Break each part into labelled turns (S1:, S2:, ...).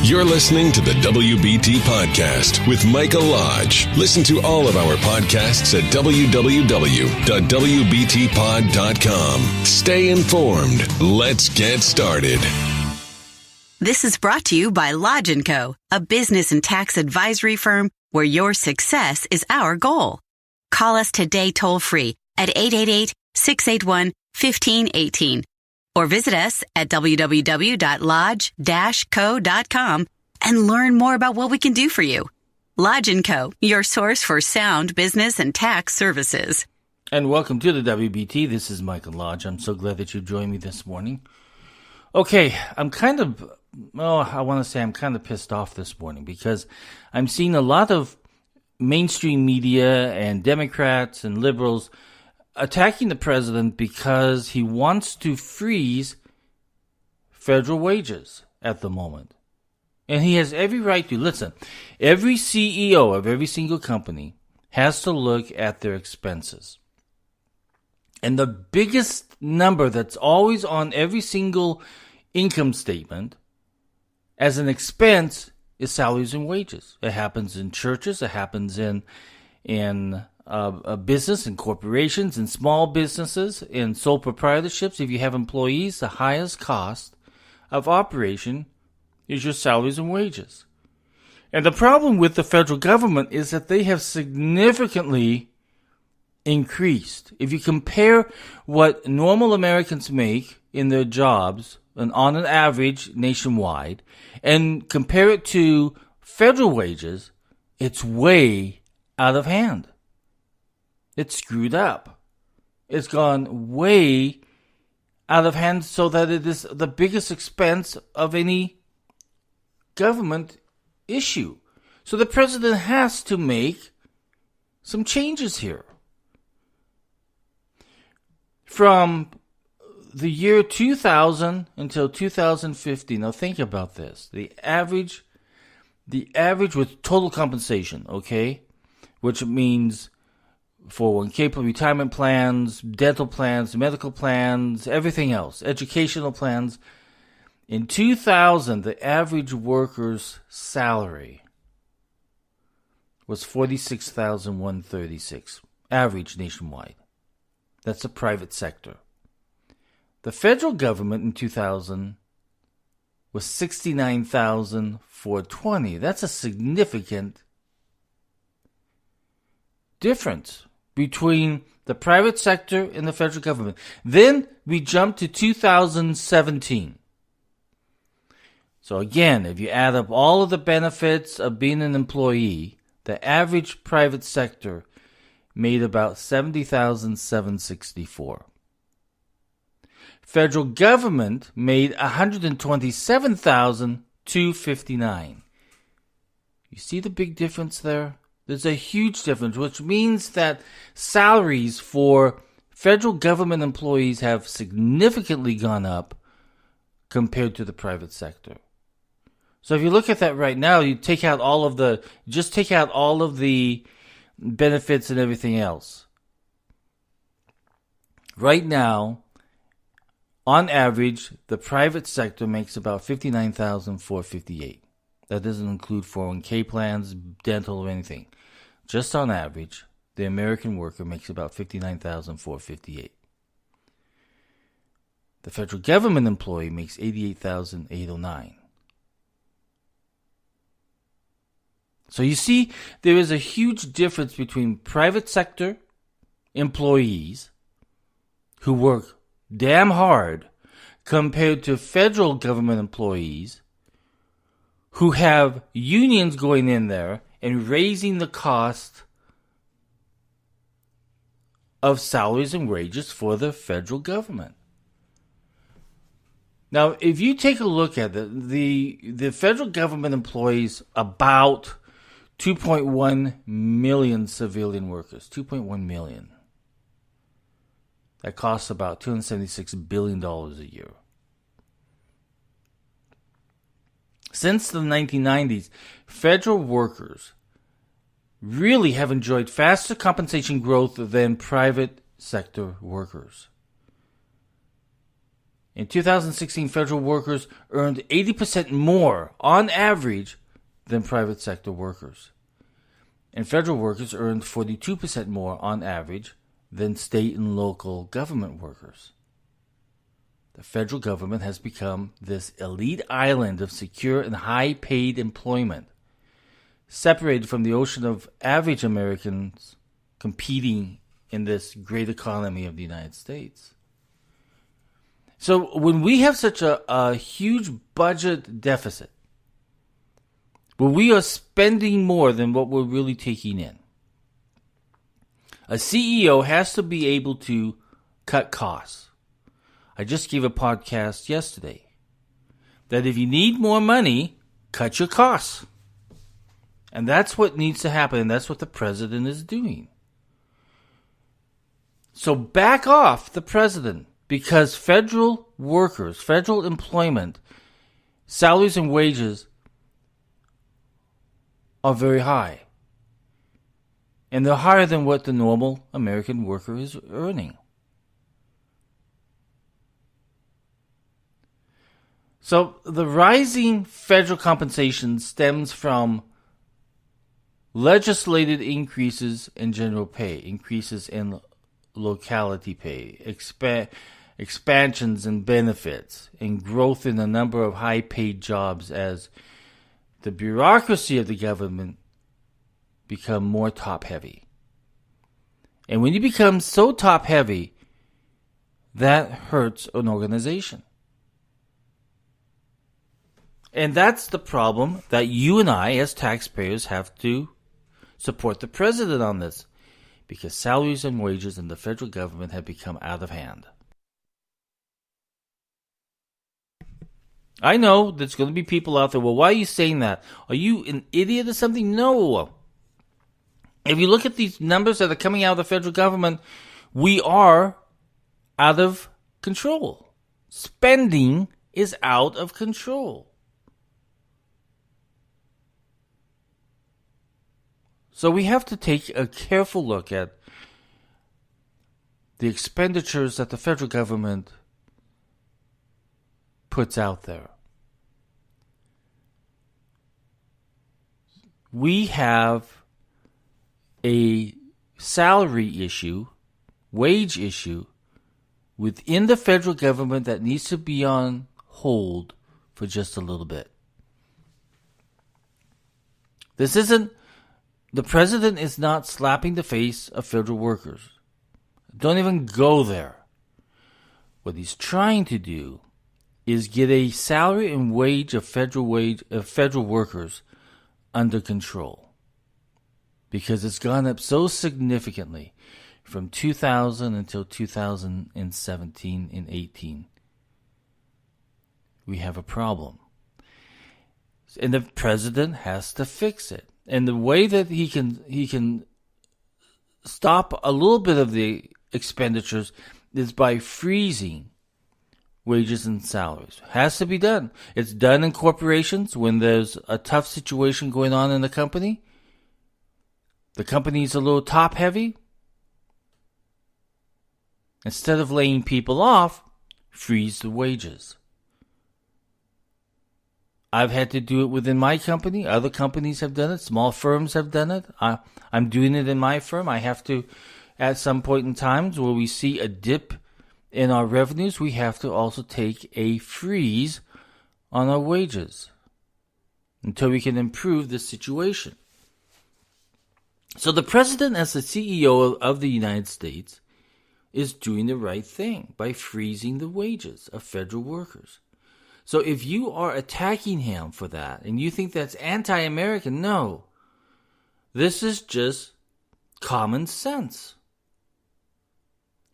S1: You're listening to the WBT Podcast with Michael Lodge. Listen to all of our podcasts at www.wbtpod.com. Stay informed. Let's get started.
S2: This is brought to you by Lodge & Co., a business and tax advisory firm where your success is our goal. Call us today toll-free at 888-681-1518 or visit us at www.lodge-co.com and learn more about what we can do for you. Lodge & Co., your source for sound business and tax services.
S3: And welcome to the WBT. This is Michael Lodge. I'm so glad that you joined me this morning. Okay, I'm kind of pissed off this morning because I'm seeing a lot of mainstream media and Democrats and liberals attacking the president because he wants to freeze federal wages at the moment. And he has every right to. Listen, every CEO of every single company has to look at their expenses. And the biggest number that's always on every single income statement as an expense is salaries and wages. It happens in churches. It happens in business and corporations and small businesses and sole proprietorships. If you have employees, the highest cost of operation is your salaries and wages. And the problem with the federal government is that they have significantly increased. If you compare what normal Americans make in their jobs and on an average nationwide and compare it to federal wages, it's way out of hand. It's screwed up. It's gone way out of hand so that it is the biggest expense of any government issue. So the president has to make some changes here. From the year 2000 until 2015, now think about this. The average with total compensation, okay, which means 401k, retirement plans, dental plans, medical plans, everything else, educational plans. In 2000, the average worker's salary was $46,136, average nationwide. That's the private sector. The federal government in 2000 was $69,420. That's a significant difference between the private sector and the federal government. Then we jump to 2017. So again, if you add up all of the benefits of being an employee, the average private sector made about $70,764. Federal government made $127,259. You see the big difference there? There's a huge difference, which means that salaries for federal government employees have significantly gone up compared to the private sector. So if you look at that right now, you take out all of the benefits and everything else. Right now, on average, the private sector makes about $59,458. That doesn't include 401k plans, dental, or anything. Just on average, the American worker makes about $59,458. The federal government employee makes $88,809. So you see, there is a huge difference between private sector employees who work damn hard compared to federal government employees who have unions going in there and raising the cost of salaries and wages for the federal government. Now, if you take a look at the federal government employs about 2.1 million civilian workers, 2.1 million. That costs about $276 billion a year. Since the 1990s, federal workers really have enjoyed faster compensation growth than private sector workers. In 2016, federal workers earned 80% more on average than private sector workers. And federal workers earned 42% more on average than state and local government workers. The federal government has become this elite island of secure and high-paid employment, separated from the ocean of average Americans competing in this great economy of the United States. So when we have such a huge budget deficit, where we are spending more than what we're really taking in, a CEO has to be able to cut costs. I just gave a podcast yesterday that if you need more money, cut your costs. And that's what needs to happen, and that's what the president is doing. So back off the president, because federal workers, federal employment, salaries and wages are very high. And they're higher than what the normal American worker is earning. So the rising federal compensation stems from legislated increases in general pay, increases in locality pay, expansions in benefits, and growth in the number of high-paid jobs as the bureaucracy of the government become more top-heavy. And when you become so top-heavy, that hurts an organization. And that's the problem that you and I, as taxpayers, have to support the president on this, because salaries and wages in the federal government have become out of hand. I know there's going to be people out there, well, why are you saying that? Are you an idiot or something? No. If you look at these numbers that are coming out of the federal government, we are out of control. Spending is out of control. So we have to take a careful look at the expenditures that the federal government puts out there. We have a salary issue, wage issue within the federal government that needs to be on hold for just a little bit. The president is not slapping the face of federal workers. Don't even go there. What he's trying to do is get a salary and wage of federal workers under control, because it's gone up so significantly from 2000 until 2017 and 18. We have a problem, and the president has to fix it. And the way that he can stop a little bit of the expenditures is by freezing wages and salaries. Has to be done. It's done in corporations when there's a tough situation going on in the company. The company's a little top heavy. Instead of laying people off, freeze the wages. I've had to do it within my company. Other companies have done it. Small firms have done it. I'm doing it in my firm. I have to, at some point in times where we see a dip in our revenues, we have to also take a freeze on our wages until we can improve the situation. So the president, as the CEO of the United States, is doing the right thing by freezing the wages of federal workers. So if you are attacking him for that and you think that's anti-American, no. This is just common sense.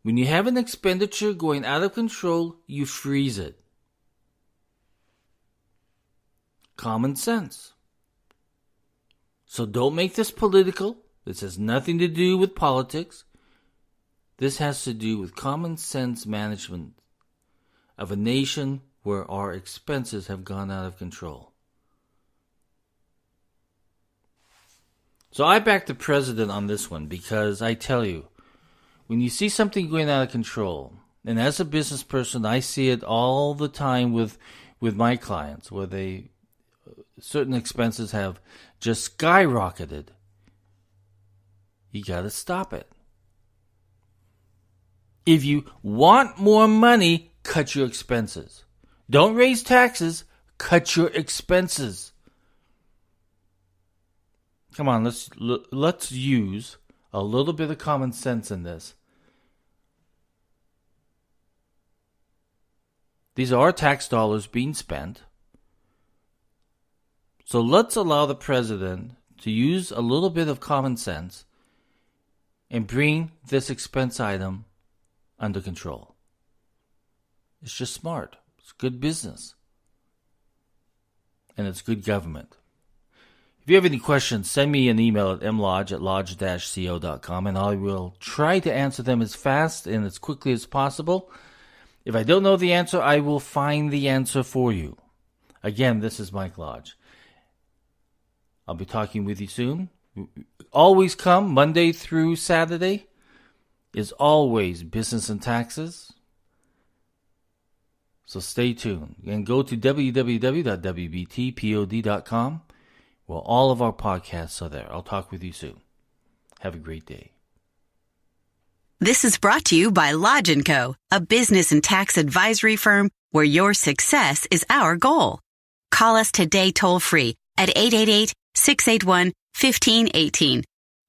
S3: When you have an expenditure going out of control, you freeze it. Common sense. So don't make this political. This has nothing to do with politics. This has to do with common sense management of a nation where our expenses have gone out of control. So I back the president on this one, because I tell you, when you see something going out of control, And as a business person, I see it all the time with my clients, where certain expenses have just skyrocketed. You got to stop it. If you want more money, cut your expenses. Don't raise taxes, cut your expenses. Come on, let's use a little bit of common sense in this. These are tax dollars being spent. So let's allow the president to use a little bit of common sense and bring this expense item under control. It's just smart. It's good business. And it's good government. If you have any questions, send me an email at mlodge@lodge-co.com, and I will try to answer them as fast and as quickly as possible. If I don't know the answer, I will find the answer for you. Again, this is Mike Lodge. I'll be talking with you soon. Always come, Monday through Saturday is always business and taxes. So stay tuned. And go to www.wbtpod.com, where all of our podcasts are there. I'll talk with you soon. Have a great day.
S2: This is brought to you by Lodge & Co., a business and tax advisory firm where your success is our goal. Call us today toll-free at 888-681-1518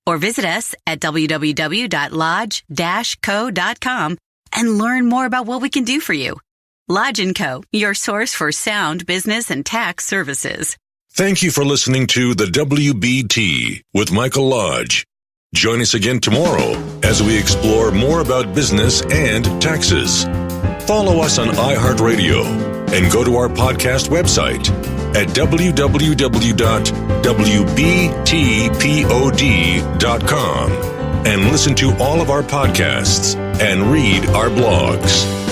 S2: or visit us at www.lodge-co.com and learn more about what we can do for you. Lodge & Co., your source for sound business and tax services.
S1: Thank you for listening to the WBT with Michael Lodge. Join us again tomorrow as we explore more about business and taxes. Follow us on iHeartRadio and go to our podcast website at www.wbtpod.com and listen to all of our podcasts and read our blogs.